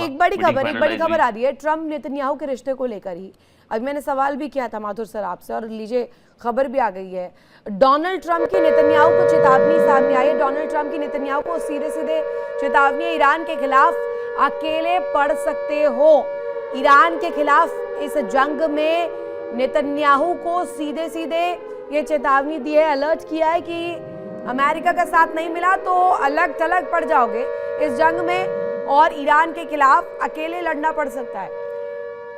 एक बड़ी खबर आ रही है ट्रम्प नेतन्याहू के रिश्ते को लेकर ही। अभी मैंने सवाल भी किया था माथुर सर आपसे, और लीजिए खबर भी आ गई है। डोनाल्ड ट्रंप की नेतन्याहू को चेतावनी सामने आई है। डोनाल्ड ट्रंप की नेतन्याहू को सीधे सीधे चेतावनी, ईरान के खिलाफ अकेले पड़ सकते हो। ईरान के खिलाफ इस जंग में नेतन्याहू को सीधे सीधे ये चेतावनी दी है, अलर्ट किया है कि अमेरिका का साथ नहीं मिला तो अलग थलग पड़ जाओगे इस जंग में, और ईरान के खिलाफ अकेले लड़ना पड़ सकता है।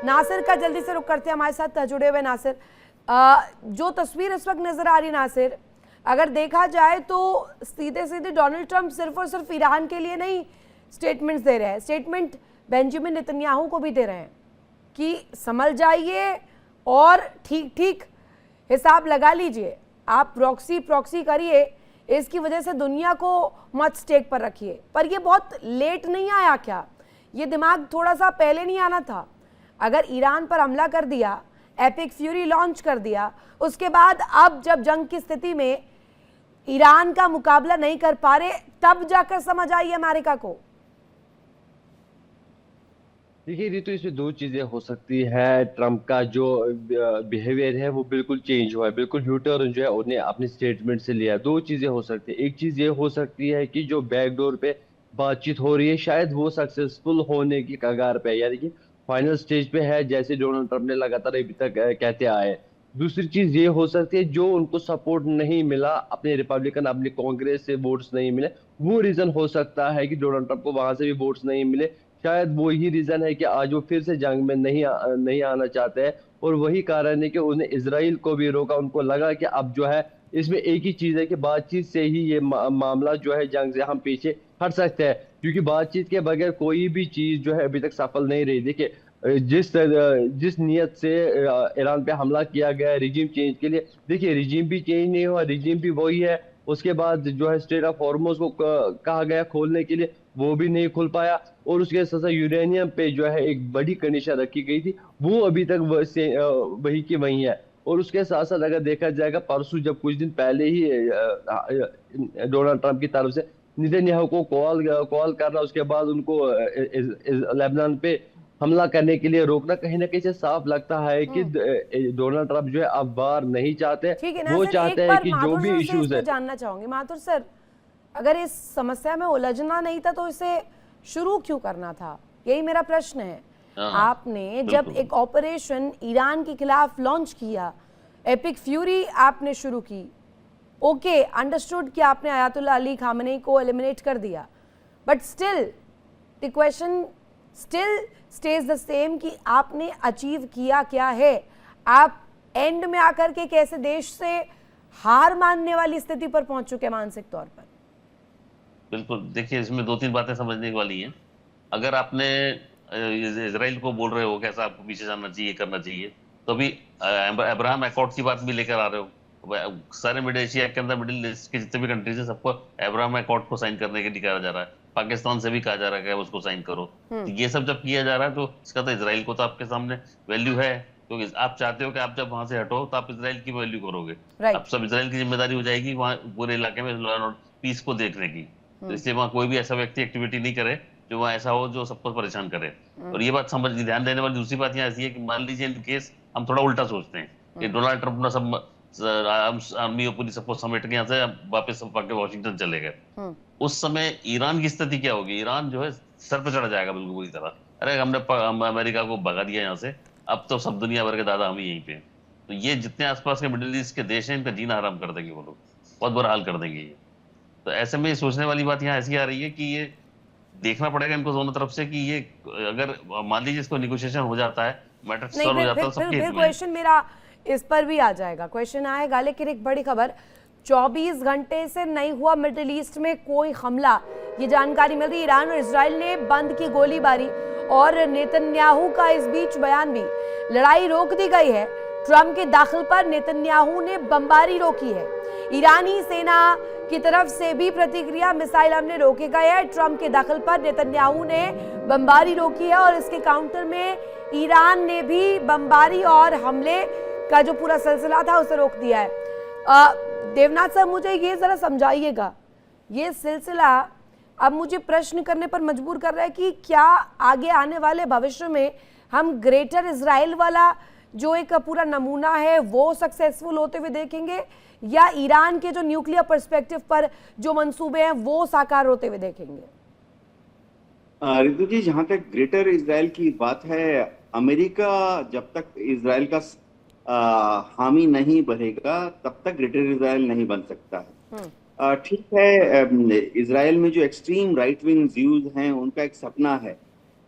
नासिर का जल्दी से रुक करते हैं, हमारे साथ जुड़े हुए नासिर। जो तस्वीर इस वक्त नजर आ रही है नासिर, अगर देखा जाए तो सीधे सीधे डोनाल्ड ट्रंप सिर्फ और सिर्फ ईरान के लिए नहीं स्टेटमेंट्स दे रहे हैं, स्टेटमेंट बेंजामिन नेतन्याहू को भी दे रहे हैं कि संभल जाइए और ठीक ठीक हिसाब लगा लीजिए, आप प्रॉक्सी करिए, इसकी वजह से दुनिया को मत स्टेक पर रखिए। पर ये बहुत लेट नहीं आया क्या? ये दिमाग थोड़ा सा पहले नहीं आना था? अगर ईरान पर हमला कर दिया, एपिक फ्यूरी लॉन्च कर दिया, उसके बाद अब जब जंग की स्थिति में ईरान का मुकाबला नहीं कर पा रहे, तब जाकर समझ आई अमेरिका को। देखिए रितु, इसमें दो चीजें हो सकती है। ट्रम्प का जो बिहेवियर है वो बिल्कुल चेंज हुआ है, बिल्कुल यू टर्न जो है उन्हें अपने स्टेटमेंट से लिया। दो चीजें हो सकती है, एक चीज ये हो सकती है कि जो बैकडोर पे बातचीत हो रही है शायद वो सक्सेसफुल होने की कगार पे है, यानी कि फाइनल स्टेज पे है, जैसे डोनाल्ड ट्रम्प ने लगातार अभी तक कहते आए। दूसरी चीज ये हो सकती है जो उनको सपोर्ट नहीं मिला, अपने रिपब्लिकन अपने कांग्रेस से वोट्स नहीं मिले, वो रीजन हो सकता है कि डोनाल्ड ट्रम्प को वहां से भी वोट्स नहीं मिले। शायद वो ही रीजन है कि आज वो फिर से जंग में नहीं आना चाहते हैं, और वही कारण है कि उन्हें इजराइल को भी रोका। उनको लगा कि अब जो है इसमें एक ही चीज है कि बातचीत से ही ये मामला जो है जंग से हम पीछे हट सकते हैं, क्योंकि बातचीत के बगैर कोई भी चीज जो है अभी तक सफल नहीं रही। देखिए जिस नियत से ईरान पे हमला किया गया रिजीम चेंज के लिए, देखिए रिजीम भी चेंज नहीं हुआ, रिजीम भी वही है। उसके बाद जो है स्ट्रेट ऑफ हॉर्मुज को कहा गया खोलने के लिए, वो भी नहीं खुल पाया, और उसके साथ यूरेनियम पे जो है एक बड़ी कंडीशन रखी गई थी, वो अभी तक वही की वही है। और उसके साथ साथ अगर देखा जाएगा, परसों जब कुछ दिन पहले ही डोनाल्ड ट्रंप की तरफ से नेतन्याहू को कॉल करना, उसके बाद उनको लेबनान पे हमला करने के लिए रोकना, कहीं ना कहीं से साफ लगता है कि डोनाल्ड ट्रंप जो है अब बार नहीं चाहते। वो चाहते हैं कि जो भी इश्यूज है। जानना चाहूंगी माथुर सर, अगर इस समस्या में उलझना नहीं था तो इसे शुरू क्यों करना था? यही मेरा प्रश्न है। आपने जब एक ऑपरेशन ईरान के खिलाफ लॉन्च किया, एपिक फ्यूरी आपने शुरू की, ओके अंडरस्टूड कि आपने आयतुल्लाह अली खामेनी को एलिमिनेट कर दिया, but still the question still stage the same कि आपने अचीव किया क्या है? आप एंड में आकर के कैसे देश से हार मानने वाली स्थिति पर पहुंच चुके मानसिक तौर पर? बिल्कुल, देखिए इसमें दो तीन बातें समझने वाली हैं। अगर आपने इजराइल को बोल रहे हो कैसा आपको पीछे जाना चाहिए, करना चाहिए, तो अभी अब्राहम अकॉर्ड की बात भी लेकर आ रहे हो। सारे मिडिल एशिया के अंदर मिडिल ईस्ट के जितने भी कंट्रीज है सबको अब्राहम अकॉर्ड को साइन करने के लिए कहा जा रहा है। पाकिस्तान से भी कहा जा रहा है कि उसको साइन करो। तो ये सब जब किया जा रहा है तो इसका तो इजराइल को तो आपके सामने वैल्यू है, क्योंकि आप चाहते हो कि आप जब वहां से हटो तो आप इजराइल की वैल्यू करोगे। अब सब इजराइल की जिम्मेदारी हो जाएगी वहाँ पूरे इलाके में लॉ एंड पीस को देखने की। तो इसलिए वहाँ कोई भी ऐसा व्यक्ति एक्टिविटी नहीं करे जो वहाँ ऐसा हो जो सबको परेशान करे। और ये बात समझ ध्यान देने वाली दूसरी बात यहाँ ऐसी है कि मान लीजिए इन केस हम थोड़ा उल्टा सोचते हैं कि डोनाल्ड ट्रंप ने सब आर्मी और पुलिस सबको समेट के यहाँ से वापस वाशिंगटन चले गए, उस समय ईरान की स्थिति क्या होगी? ईरान जो है सर पे चढ़ा जाएगा बिल्कुल बुरी तरह। अरे हमने अमेरिका को भगा दिया यहाँ से, अब तो सब दुनिया भर के दादा हम ही यहीं पे। तो ये जितने आसपास के मिडिल ईस्ट के देश हैं इनका जीना हराम कर देंगे वो लोग, बहुत बुरा हाल कर देंगे ये। तो ऐसे में सोचने वाली बात यहाँ ऐसी आ रही है कि ये देखना पड़ेगा इनको दोनों तरफ से कि ये अगर मान लीजिए इसको निगोशिएशन हो जाता है, मैटर सॉल्व हो जाता है, सबके हित में। क्वेश्चन मेरा इस पर भी आ जाएगा, क्वेश्चन आएगा। लेकिन एक बड़ी खबर, 24 घंटे से नहीं हुआ मिडिल ईस्ट में कोई हमला, ये जानकारी मिल रही। ईरान और इजराइल ने बंद की गोलीबारी, और नेतन्याहू का इस बीच बयान भी, लड़ाई रोक दी गई है। ट्रंप के दाखिल पर नेतन्याहू ने बमबारी रोकी है। ईरानी सेना की तरफ से भी प्रतिक्रिया, मिसाइल हमले रोके गए हैं। ट्रंप के दाखिल पर नेतन्याहू ने बमबारी रोकी है, और इसके काउंटर में ईरान ने भी बमबारी और हमले का जो पूरा सिलसिला था उसे रोक दिया है। देवनाथ सर, मुझे ये जरा समझाइएगा, ये सिलसिला अब मुझे प्रश्न करने पर मजबूर कर रहा है कि क्या आगे आने वाले भविष्य में हम ग्रेटर इजराइल वाला जो एक पूरा नमूना है वो सक्सेसफुल होते हुए देखेंगे, या ईरान के जो न्यूक्लियर पर्सपेक्टिव पर जो मंसूबे हैं वो साकार होते हुए देखेंगे? रितु जी, जहां तक ग्रेटर इजराइल की बात है, अमेरिका जब तक इजराइल का हामी नहीं बनेगा तब तक ग्रेटर इजराइल नहीं बन सकता है। ठीक है, इजराइल में जो एक्सट्रीम राइट विंग व्यूज हैं उनका एक सपना है,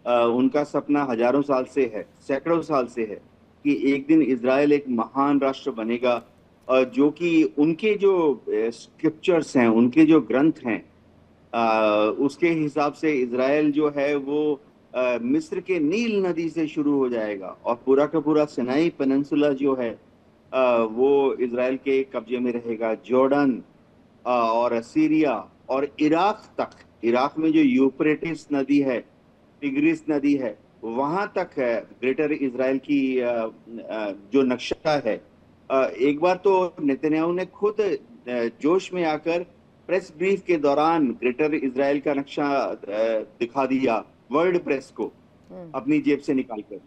उनका सपना हजारों साल से है, सैकड़ों साल से है कि एक दिन इजराइल एक महान राष्ट्र बनेगा, जो कि उनके जो स्क्रिप्चर्स हैं, उनके जो ग्रंथ हैं, उसके हिसाब से इजराइल जो है वो मिस्र के नील नदी से शुरू हो जाएगा और पूरा का पूरा सिनाई पेनिनसुला जो है वो इजराइल के कब्जे में रहेगा। जॉर्डन और सीरिया और इराक तक, इराक में जो यूफ्रेटिस नदी है, टिग्रिस नदी है, वहां तक है ग्रेटर इजराइल की जो नक्शा है। एक बार तो नेतन्याहू ने खुद जोश में आकर प्रेस ब्रीफ के दौरान ग्रेटर इजराइल का नक्शा दिखा दिया वर्ल्ड प्रेस को अपनी जेब से निकालकर,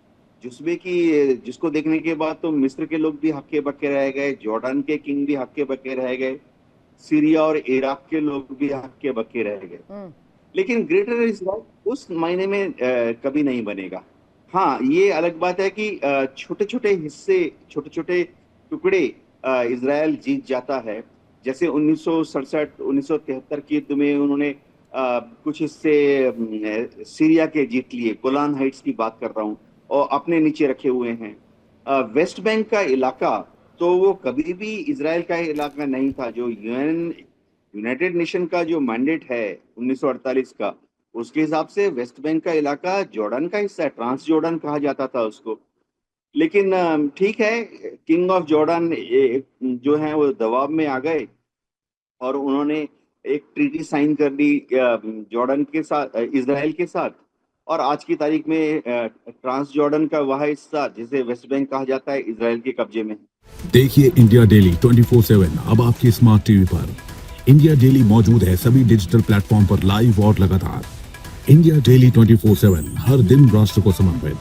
जिसमें कि जिसको देखने के बाद तो मिस्र के लोग भी हक्के बक्के रह गए, जॉर्डन के किंग भी हक्के बक्के रह गए, सीरिया और इराक के लोग भी हक्के बक्के रह गए। लेकिन ग्रेटर इजराइल उस मायने में कभी नहीं बनेगा। हाँ, ये अलग बात है कि छोटे छोटे हिस्से, छोटे छोटे टुकड़े इजराइल जीत जाता है। जैसे 1967-1973 के युद्ध में उन्होंने कुछ हिस्से सीरिया के जीत लिए, गोलान हाइट्स की बात कर रहा हूँ, और अपने नीचे रखे हुए हैं। वेस्ट बैंक का इलाका तो वो कभी भी इजराइल का इलाका नहीं था। जो यूनाइटेड नेशन का जो मैंडेट है 1948 का, उसके हिसाब से वेस्ट बैंक का इलाका जॉर्डन का हिस्सा है, ट्रांस जॉर्डन कहा जाता था उसको। लेकिन ठीक है, किंग ऑफ जॉर्डन जो है वो दबाव में आ गए और उन्होंने एक ट्रीटी साइन कर दी जॉर्डन के साथ, इजराइल के साथ, और आज की तारीख में ट्रांस जॉर्डन का वह हिस्सा जिसे वेस्ट बैंक कहा जाता है इजराइल के कब्जे में। देखिए इंडिया डेली 24/7 अब आपकी स्मार्ट टीवी पर। इंडिया डेली मौजूद है सभी डिजिटल प्लेटफॉर्म पर लाइव और लगातार। इंडिया डेली 24/7 हर दिन राष्ट्र को समर्पित।